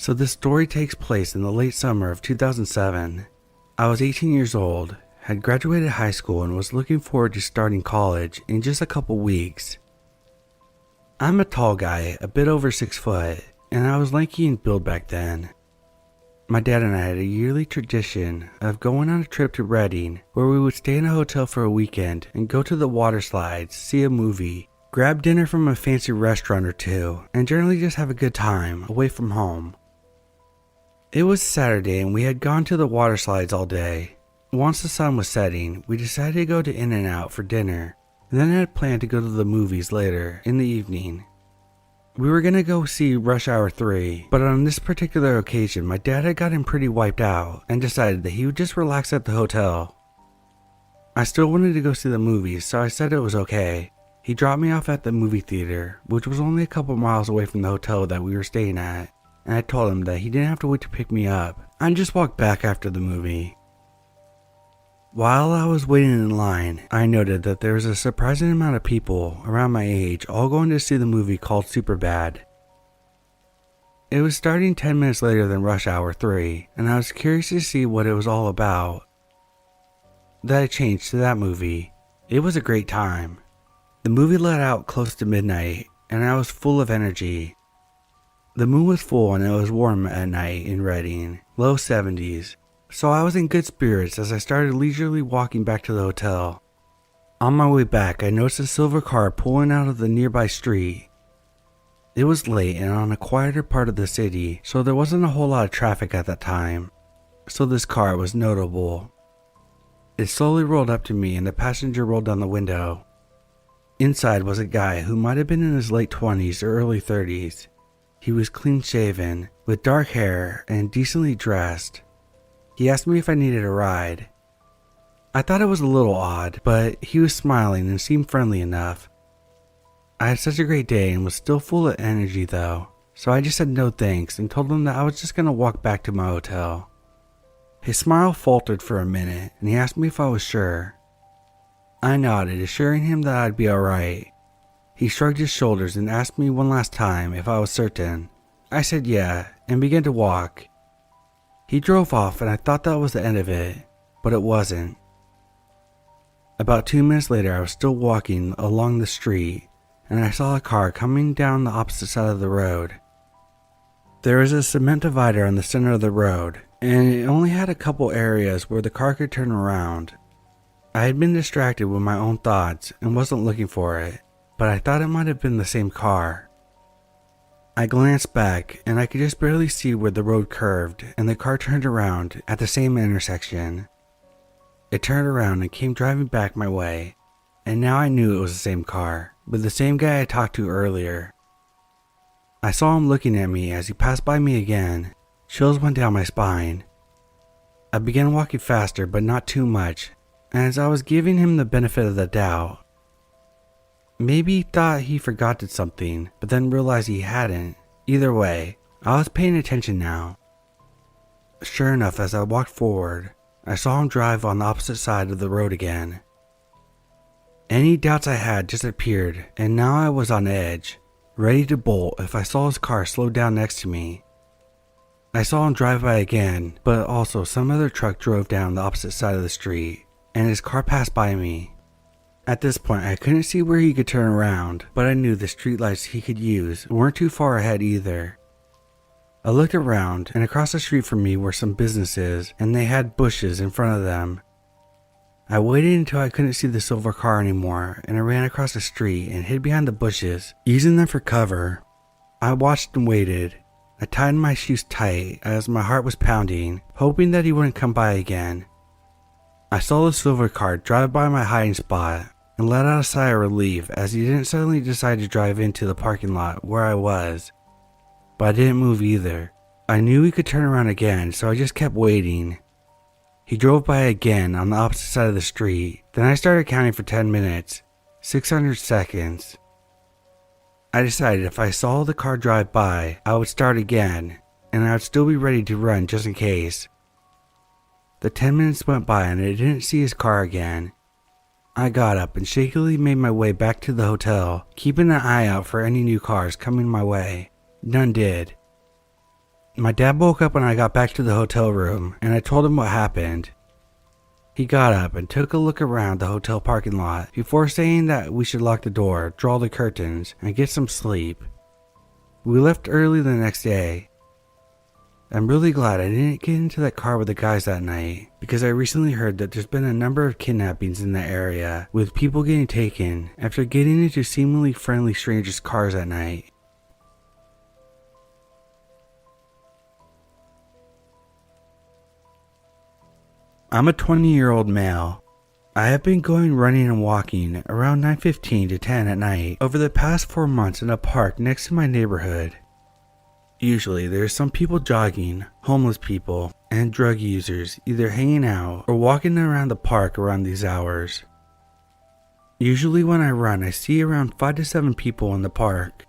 So this story takes place in the late summer of 2007. I was 18 years old, had graduated high school, and was looking forward to starting college in just a couple weeks. I'm a tall guy, a bit over 6 foot, and I was lanky in build back then. My dad and I had a yearly tradition of going on a trip to Redding, where we would stay in a hotel for a weekend and go to the water slides, see a movie, grab dinner from a fancy restaurant or two, and generally just have a good time away from home. It was Saturday and we had gone to the water slides all day. Once the sun was setting, we decided to go to In-N-Out for dinner, and then had planned to go to the movies later in the evening. We were going to go see Rush Hour 3, but on this particular occasion my dad had gotten pretty wiped out and decided that he would just relax at the hotel. I still wanted to go see the movies, so I said it was okay. He dropped me off at the movie theater, which was only a couple miles away from the hotel that we were staying at, and I told him that he didn't have to wait to pick me up. I just walked back after the movie. While I was waiting in line, I noted that there was a surprising amount of people around my age all going to see the movie called Superbad. It was starting 10 minutes later than Rush Hour 3, and I was curious to see what it was all about. Then I changed to that movie. It was a great time. The movie let out close to midnight, and I was full of energy. The moon was full and it was warm at night in Redding, low 70s. So I was in good spirits as I started leisurely walking back to the hotel. On my way back, I noticed a silver car pulling out of the nearby street. It was late and on a quieter part of the city, so there wasn't a whole lot of traffic at that time. So this car was notable. It slowly rolled up to me and the passenger rolled down the window. Inside was a guy who might have been in his late 20s or early 30s. He was clean shaven, with dark hair and decently dressed. He asked me if I needed a ride. I thought it was a little odd, but he was smiling and seemed friendly enough. I had such a great day and was still full of energy though, so I just said no thanks and told him that I was just going to walk back to my hotel. His smile faltered for a minute and he asked me if I was sure. I nodded, assuring him that I'd be alright. He shrugged his shoulders and asked me one last time if I was certain. I said yeah and began to walk. He drove off and I thought that was the end of it, but it wasn't. About 2 minutes later I was still walking along the street and I saw a car coming down the opposite side of the road. There was a cement divider on the center of the road and it only had a couple areas where the car could turn around. I had been distracted with my own thoughts and wasn't looking for it, but I thought it might have been the same car. I glanced back and I could just barely see where the road curved and the car turned around at the same intersection. It turned around and came driving back my way, and now I knew it was the same car, but the same guy I talked to earlier. I saw him looking at me as he passed by me again. Chills went down my spine. I began walking faster but not too much, and as I was giving him the benefit of the doubt, maybe he thought he forgotten something, but then realized he hadn't. Either way, I was paying attention now. Sure enough, as I walked forward, I saw him drive on the opposite side of the road again. Any doubts I had disappeared, and now I was on edge, ready to bolt if I saw his car slow down next to me. I saw him drive by again, but also some other truck drove down the opposite side of the street, and his car passed by me. At this point, I couldn't see where he could turn around, but I knew the streetlights he could use weren't too far ahead either. I looked around, and across the street from me were some businesses, and they had bushes in front of them. I waited until I couldn't see the silver car anymore, and I ran across the street and hid behind the bushes, using them for cover. I watched and waited. I tightened my shoes tight as my heart was pounding, hoping that he wouldn't come by again. I saw the silver car drive by my hiding spot, and let out a sigh of relief as he didn't suddenly decide to drive into the parking lot where I was. But I didn't move either. I knew he could turn around again, so I just kept waiting. He drove by again on the opposite side of the street. Then I started counting for 10 minutes, 600 seconds. I decided if I saw the car drive by, I would start again, and I would still be ready to run just in case. The 10 minutes went by and I didn't see his car again. I got up and shakily made my way back to the hotel, keeping an eye out for any new cars coming my way. None did. My dad woke up when I got back to the hotel room, and I told him what happened. He got up and took a look around the hotel parking lot before saying that we should lock the door, draw the curtains, and get some sleep. We left early the next day. I'm really glad I didn't get into that car with the guys that night, because I recently heard that there's been a number of kidnappings in that area, with people getting taken after getting into seemingly friendly strangers' cars at night. I'm a 20-year-old male. I have been going running and walking around 9:15 to 10 at night over the past 4 months in a park next to my neighborhood. Usually there are some people jogging, homeless people, and drug users either hanging out or walking around the park around these hours. Usually when I run, I see around 5 to 7 people in the park.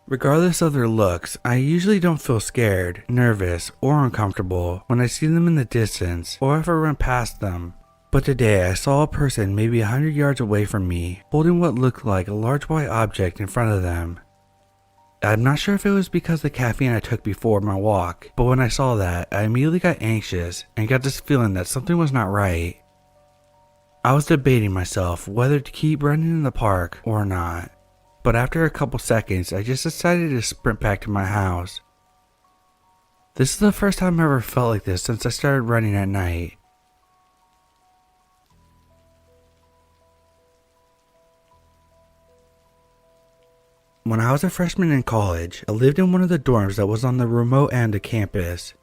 Regardless of their looks, I usually don't feel scared, nervous, or uncomfortable when I see them in the distance or if I run past them. But today I saw a person maybe 100 yards away from me holding what looked like a large white object in front of them. I'm not sure if it was because of the caffeine I took before my walk, but when I saw that, I immediately got anxious and got this feeling that something was not right. I was debating myself whether to keep running in the park or not. But after a couple seconds, I just decided to sprint back to my house. This is the first time I ever felt like this since I started running at night. When I was a freshman in college, I lived in one of the dorms that was on the remote end of campus.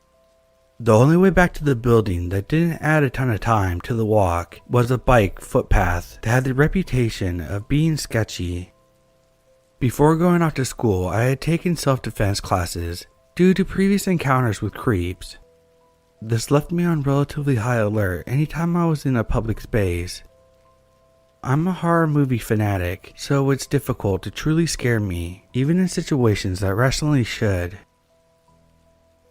The only way back to the building that didn't add a ton of time to the walk was a bike footpath that had the reputation of being sketchy. Before going off to school, I had taken self-defense classes due to previous encounters with creeps. This left me on relatively high alert anytime I was in a public space. I'm a horror movie fanatic, so it's difficult to truly scare me, even in situations that rationally should.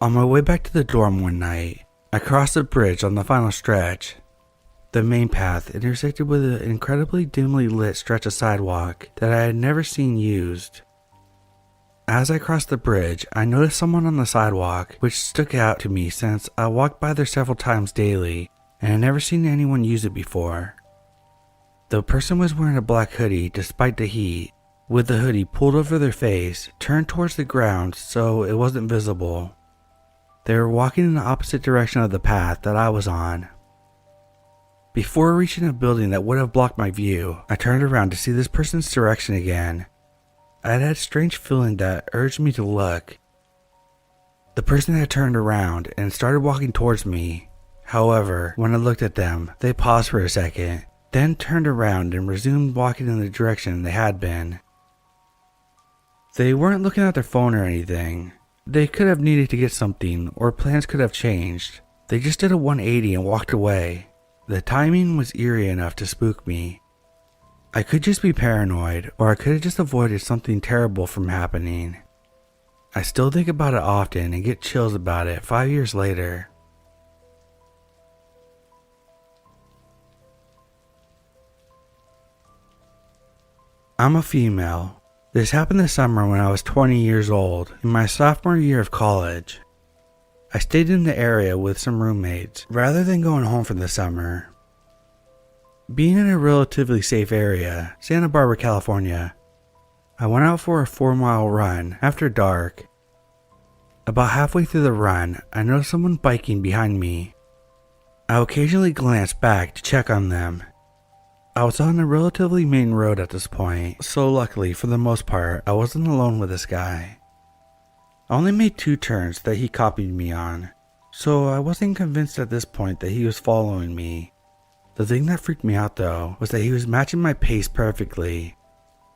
On my way back to the dorm one night, I crossed a bridge on the final stretch. The main path intersected with an incredibly dimly lit stretch of sidewalk that I had never seen used. As I crossed the bridge, I noticed someone on the sidewalk, which stuck out to me since I walked by there several times daily and had never seen anyone use it before. The person was wearing a black hoodie despite the heat, with the hoodie pulled over their face, turned towards the ground so it wasn't visible. They were walking in the opposite direction of the path that I was on. Before reaching a building that would have blocked my view, I turned around to see this person's direction again. I had a strange feeling that urged me to look. The person had turned around and started walking towards me. However, when I looked at them, they paused for a second, then turned around and resumed walking in the direction they had been. They weren't looking at their phone or anything. They could have needed to get something, or plans could have changed. They just did a 180 and walked away. The timing was eerie enough to spook me. I could just be paranoid, or I could have just avoided something terrible from happening. I still think about it often and get chills about it 5 years later. I'm a female. This happened this summer when I was 20 years old, in my sophomore year of college. I stayed in the area with some roommates, rather than going home for the summer. Being in a relatively safe area, Santa Barbara, California, I went out for a 4-mile run after dark. About halfway through the run, I noticed someone biking behind me. I occasionally glanced back to check on them. I was on a relatively main road at this point, so luckily for the most part, I wasn't alone with this guy. I only made 2 turns that he copied me on, so I wasn't convinced at this point that he was following me. The thing that freaked me out though was that he was matching my pace perfectly.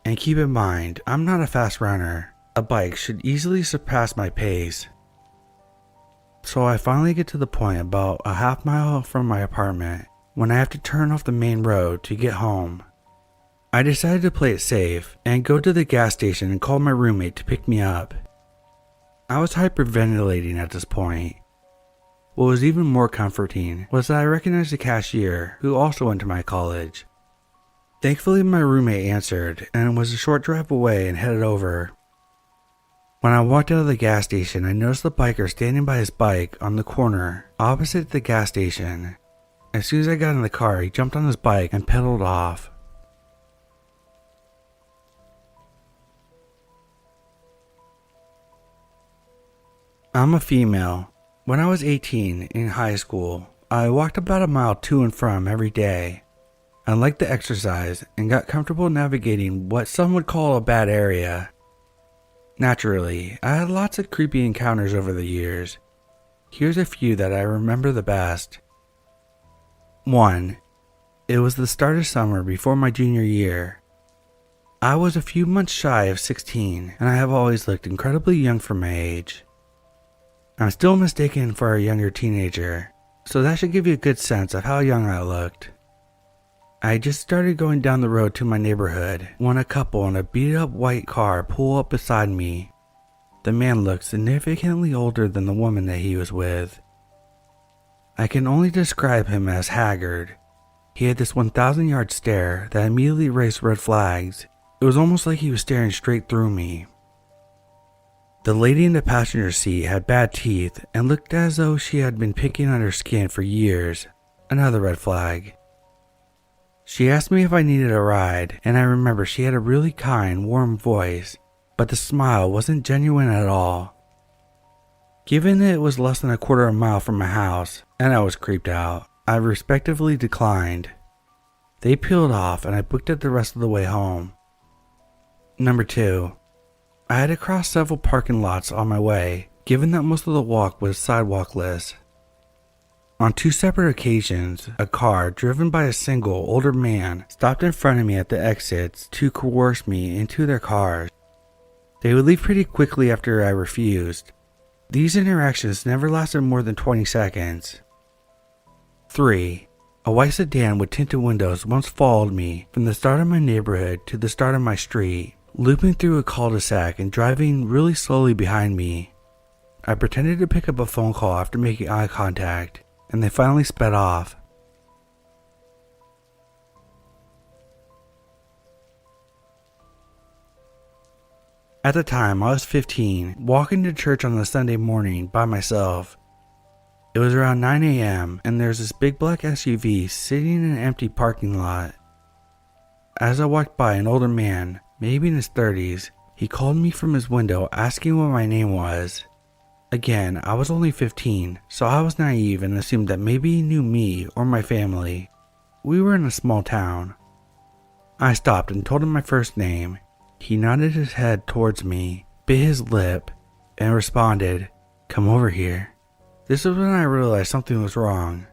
And keep in mind, I'm not a fast runner. A bike should easily surpass my pace. So I finally get to the point about a half mile from my apartment when I have to turn off the main road to get home. I decided to play it safe and go to the gas station and call my roommate to pick me up. I was hyperventilating at this point. What was even more comforting was that I recognized the cashier who also went to my college. Thankfully my roommate answered and was a short drive away and headed over. When I walked out of the gas station, I noticed the biker standing by his bike on the corner opposite the gas station. As soon as I got in the car, he jumped on his bike and pedaled off. I'm a female. When I was 18 in high school, I walked about a mile to and from every day. I liked the exercise and got comfortable navigating what some would call a bad area. Naturally, I had lots of creepy encounters over the years. Here's a few that I remember the best. 1. It was the start of summer before my junior year. I was a few months shy of 16, and I have always looked incredibly young for my age. I'm still mistaken for a younger teenager, so that should give you a good sense of how young I looked. I just started going down the road to my neighborhood when a couple in a beat-up white car pulled up beside me. The man looked significantly older than the woman that he was with. I can only describe him as haggard. He had this 1,000-yard stare that immediately raised red flags. It was almost like he was staring straight through me. The lady in the passenger seat had bad teeth and looked as though she had been picking on her skin for years. Another red flag. She asked me if I needed a ride, and I remember she had a really kind, warm voice, but the smile wasn't genuine at all. Given that it was less than a quarter of a mile from my house, and I was creeped out, I respectively declined. They peeled off, and I booked it the rest of the way home. Number 2. I had to cross several parking lots on my way, given that most of the walk was sidewalkless. On 2 separate occasions, a car driven by a single older man stopped in front of me at the exits to coerce me into their cars. They would leave pretty quickly after I refused. These interactions never lasted more than 20 seconds. 3. A white sedan with tinted windows once followed me from the start of my neighborhood to the start of my street, looping through a cul-de-sac and driving really slowly behind me. I pretended to pick up a phone call after making eye contact, and they finally sped off. At the time, I was 15, walking to church on a Sunday morning by myself. It was around 9 a.m., and there's this big black SUV sitting in an empty parking lot. As I walked by an older man, maybe in his 30s, he called me from his window asking what my name was. Again, I was only 15, so I was naive and assumed that maybe he knew me or my family. We were in a small town. I stopped and told him my first name. He nodded his head towards me, bit his lip, and responded, "Come over here." This is when I realized something was wrong.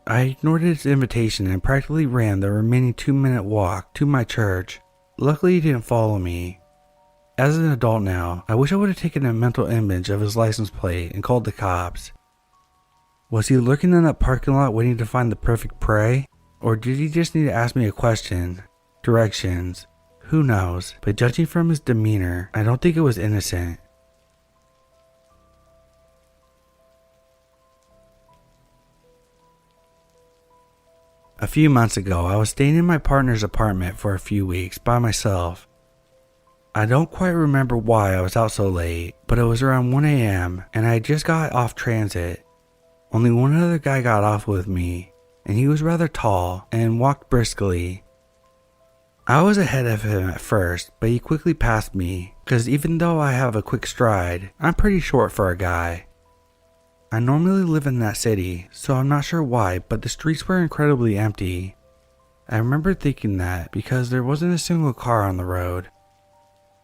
I ignored his invitation and practically ran the remaining 2-minute walk to my church. Luckily, he didn't follow me. As an adult now, I wish I would have taken a mental image of his license plate and called the cops. Was he lurking in that parking lot waiting to find the perfect prey? Or did he just need to ask me a question? Directions? Who knows? But judging from his demeanor, I don't think it was innocent. A few months ago, I was staying in my partner's apartment for a few weeks by myself. I don't quite remember why I was out so late, but it was around 1 a.m. and I had just got off transit. Only one other guy got off with me, and he was rather tall and walked briskly. I was ahead of him at first, but he quickly passed me, because even though I have a quick stride, I'm pretty short for a guy. I normally live in that city, so I'm not sure why, but the streets were incredibly empty. I remember thinking that because there wasn't a single car on the road.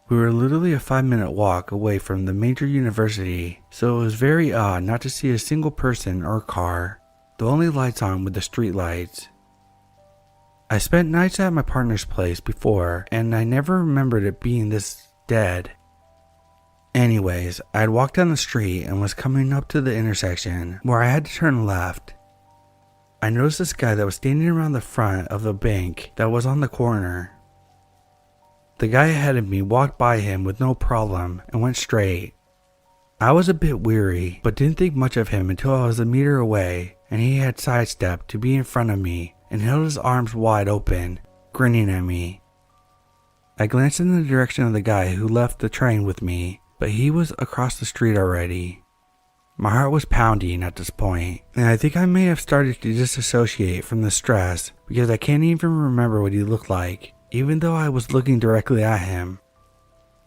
We were literally a 5-minute walk away from the major university, so it was very odd not to see a single person or car. The only lights on were the street lights. I spent nights at my partner's place before, and I never remembered it being this dead. Anyways, I had walked down the street and was coming up to the intersection where I had to turn left. I noticed this guy that was standing around the front of the bank that was on the corner. The guy ahead of me walked by him with no problem and went straight. I was a bit weary, but didn't think much of him until I was a meter away and he had sidestepped to be in front of me and held his arms wide open, grinning at me. I glanced in the direction of the guy who left the train with me, but he was across the street already. My heart was pounding at this point, and I think I may have started to disassociate from the stress because I can't even remember what he looked like, even though I was looking directly at him.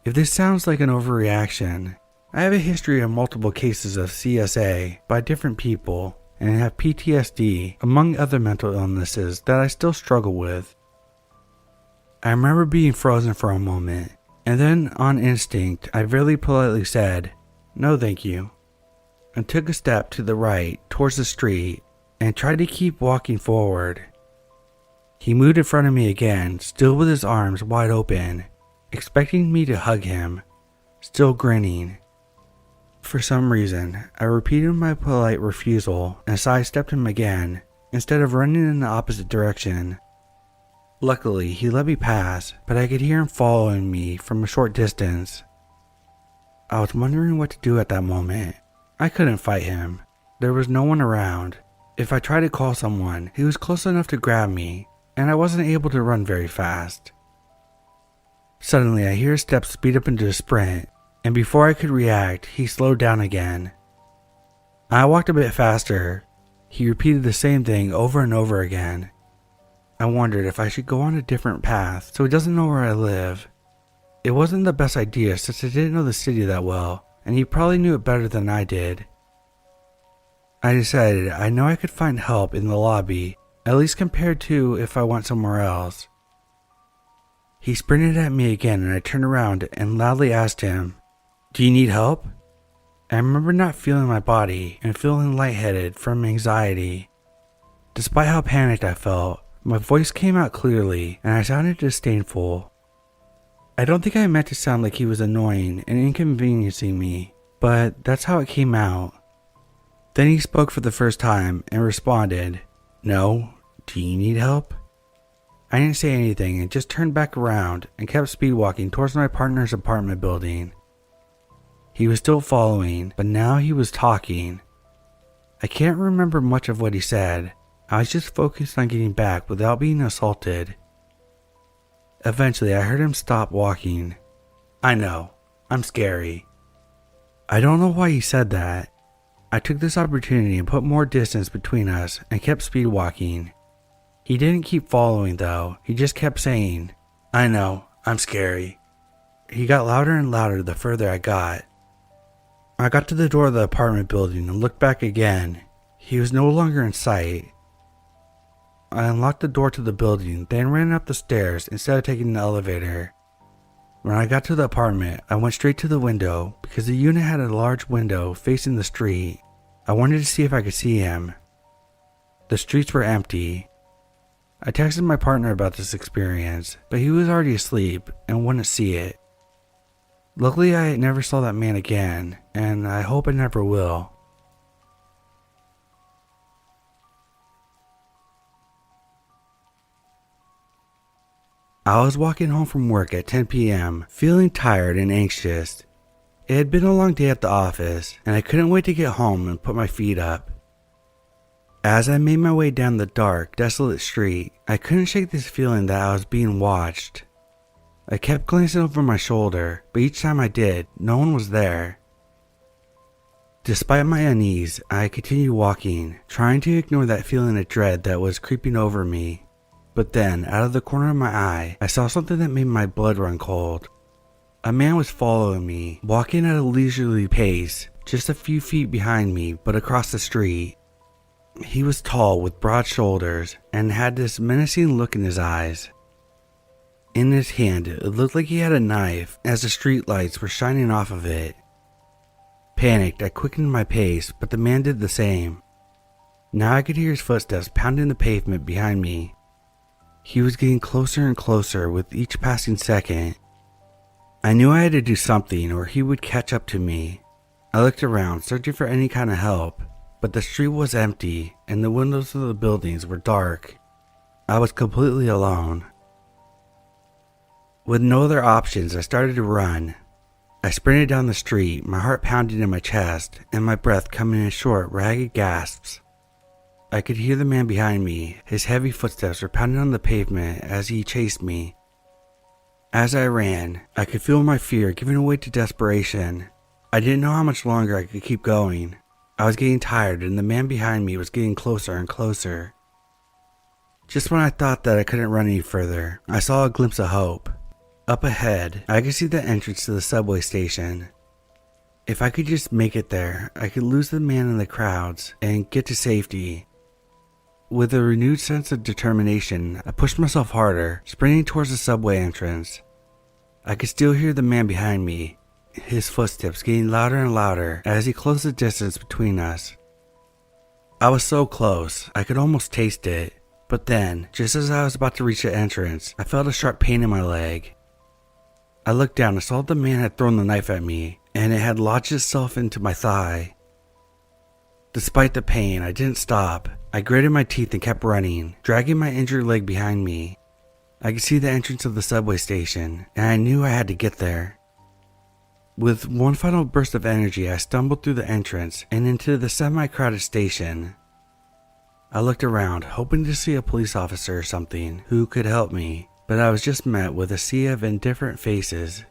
If this sounds like an overreaction, I have a history of multiple cases of CSA by different people and have PTSD among other mental illnesses that I still struggle with. I remember being frozen for a moment, and then on instinct I very politely said, "No thank you," and took a step to the right towards the street and tried to keep walking forward. He moved in front of me again, still with his arms wide open, expecting me to hug him, still grinning. For some reason, I repeated my polite refusal and sidestepped him again, instead of running in the opposite direction. Luckily, he let me pass, but I could hear him following me from a short distance. I was wondering what to do at that moment. I couldn't fight him. There was no one around. If I tried to call someone, he was close enough to grab me, and I wasn't able to run very fast. Suddenly, I hear his steps speed up into a sprint, and before I could react, he slowed down again. I walked a bit faster. He repeated the same thing over and over again. I wondered if I should go on a different path so he doesn't know where I live. It wasn't the best idea since I didn't know the city that well, and he probably knew it better than I did. I decided I know I could find help in the lobby, at least compared to if I went somewhere else. He sprinted at me again and I turned around and loudly asked him, "Do you need help?" I remember not feeling my body and feeling lightheaded from anxiety. Despite how panicked I felt, my voice came out clearly and I sounded disdainful. I don't think I meant to sound like he was annoying and inconveniencing me, but that's how it came out. Then he spoke for the first time and responded, "No, do you need help?" I didn't say anything and just turned back around and kept speed walking towards my partner's apartment building. He was still following, but now he was talking. I can't remember much of what he said. I was just focused on getting back without being assaulted. Eventually, I heard him stop walking. I know, I'm scary. I don't know why he said that. I took this opportunity and put more distance between us and kept speed walking. He didn't keep following though, he just kept saying, "I know, I'm scary." He got louder and louder the further I got. I got to the door of the apartment building and looked back again. He was no longer in sight. I unlocked the door to the building, then ran up the stairs instead of taking the elevator. When I got to the apartment, I went straight to the window because the unit had a large window facing the street. I wanted to see if I could see him. The streets were empty. I texted my partner about this experience, but he was already asleep and wouldn't see it. Luckily, I never saw that man again, and I hope I never will. I was walking home from work at 10 p.m., feeling tired and anxious. It had been a long day at the office, and I couldn't wait to get home and put my feet up. As I made my way down the dark, desolate street, I couldn't shake this feeling that I was being watched. I kept glancing over my shoulder, but each time I did, no one was there. Despite my unease, I continued walking, trying to ignore that feeling of dread that was creeping over me. But then, out of the corner of my eye, I saw something that made my blood run cold. A man was following me, walking at a leisurely pace, just a few feet behind me, but across the street. He was tall with broad shoulders and had this menacing look in his eyes. In his hand, it looked like he had a knife as the street lights were shining off of it. Panicked, I quickened my pace, but the man did the same. Now I could hear his footsteps pounding the pavement behind me. He was getting closer and closer with each passing second. I knew I had to do something or he would catch up to me. I looked around, searching for any kind of help, but the street was empty and the windows of the buildings were dark. I was completely alone. With no other options, I started to run. I sprinted down the street, my heart pounding in my chest and my breath coming in short, ragged gasps. I could hear the man behind me. His heavy footsteps were pounding on the pavement as he chased me. As I ran, I could feel my fear giving way to desperation. I didn't know how much longer I could keep going. I was getting tired and the man behind me was getting closer and closer. Just when I thought that I couldn't run any further, I saw a glimpse of hope. Up ahead, I could see the entrance to the subway station. If I could just make it there, I could lose the man in the crowds and get to safety. With a renewed sense of determination, I pushed myself harder, sprinting towards the subway entrance. I could still hear the man behind me, his footsteps getting louder and louder as he closed the distance between us. I was so close, I could almost taste it. But then, just as I was about to reach the entrance, I felt a sharp pain in my leg. I looked down and saw the man had thrown the knife at me, and it had lodged itself into my thigh. Despite the pain, I didn't stop. I gritted my teeth and kept running, dragging my injured leg behind me. I could see the entrance of the subway station, and I knew I had to get there. With one final burst of energy, I stumbled through the entrance and into the semi-crowded station. I looked around, hoping to see a police officer or something who could help me, but I was just met with a sea of indifferent faces.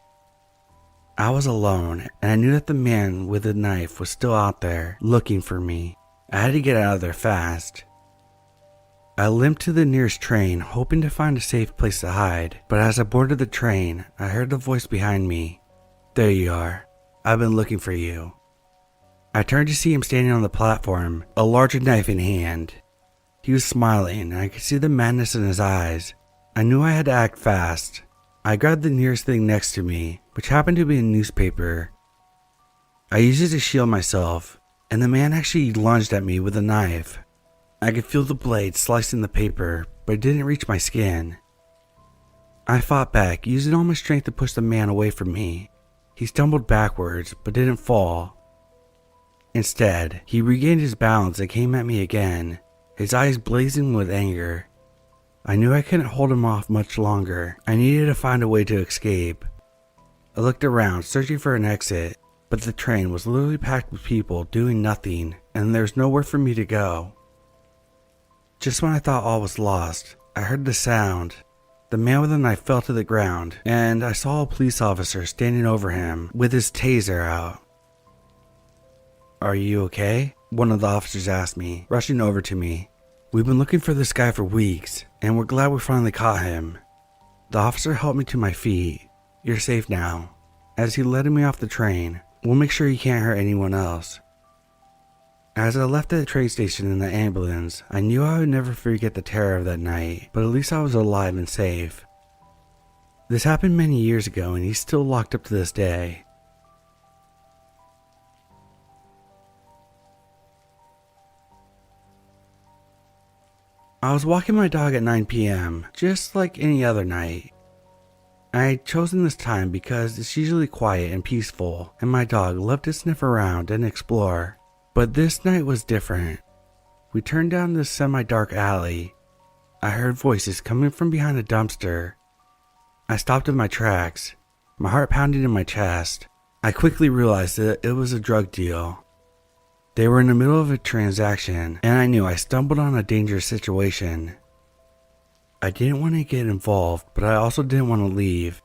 I was alone, and I knew that the man with the knife was still out there, looking for me. I had to get out of there fast. I limped to the nearest train, hoping to find a safe place to hide, but as I boarded the train, I heard a voice behind me. "There you are. I've been looking for you." I turned to see him standing on the platform, a larger knife in hand. He was smiling, and I could see the madness in his eyes. I knew I had to act fast. I grabbed the nearest thing next to me, which happened to be a newspaper. I used it to shield myself, and the man actually lunged at me with a knife. I could feel the blade slicing the paper, but it didn't reach my skin. I fought back, using all my strength to push the man away from me. He stumbled backwards, but didn't fall. Instead, he regained his balance and came at me again, his eyes blazing with anger. I knew I couldn't hold him off much longer. I needed to find a way to escape. I looked around, searching for an exit, but the train was literally packed with people doing nothing, and there was nowhere for me to go. Just when I thought all was lost, I heard the sound. The man with the knife fell to the ground, and I saw a police officer standing over him with his taser out. "Are you okay?" one of the officers asked me, rushing over to me. "We've been looking for this guy for weeks, and we're glad we finally caught him." The officer helped me to my feet. "You're safe now." As he led me off the train, "We'll make sure you can't hurt anyone else." As I left the train station in the ambulance, I knew I would never forget the terror of that night, but at least I was alive and safe. This happened many years ago, and he's still locked up to this day. I was walking my dog at 9 p.m., just like any other night. I had chosen this time because it's usually quiet and peaceful, and my dog loved to sniff around and explore. But this night was different. We turned down this semi-dark alley. I heard voices coming from behind a dumpster. I stopped in my tracks, my heart pounding in my chest. I quickly realized that it was a drug deal. They were in the middle of a transaction, and I knew I stumbled on a dangerous situation. I didn't want to get involved, but I also didn't want to leave.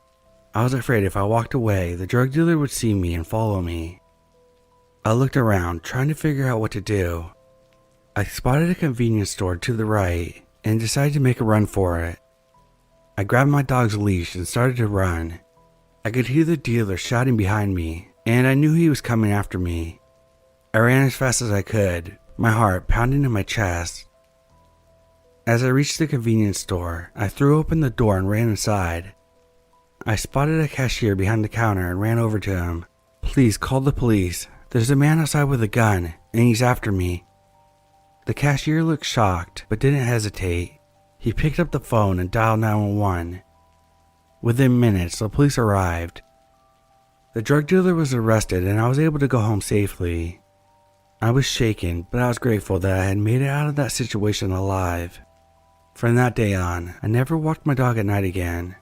I was afraid if I walked away, the drug dealer would see me and follow me. I looked around, trying to figure out what to do. I spotted a convenience store to the right, and decided to make a run for it. I grabbed my dog's leash and started to run. I could hear the dealer shouting behind me, and I knew he was coming after me. I ran as fast as I could, my heart pounding in my chest. As I reached the convenience store, I threw open the door and ran inside. I spotted a cashier behind the counter and ran over to him. "Please call the police. There's a man outside with a gun, and he's after me." The cashier looked shocked, but didn't hesitate. He picked up the phone and dialed 911. Within minutes, the police arrived. The drug dealer was arrested, and I was able to go home safely. I was shaken, but I was grateful that I had made it out of that situation alive. From that day on, I never walked my dog at night again.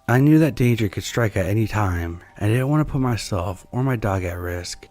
I knew that danger could strike at any time, and I didn't want to put myself or my dog at risk.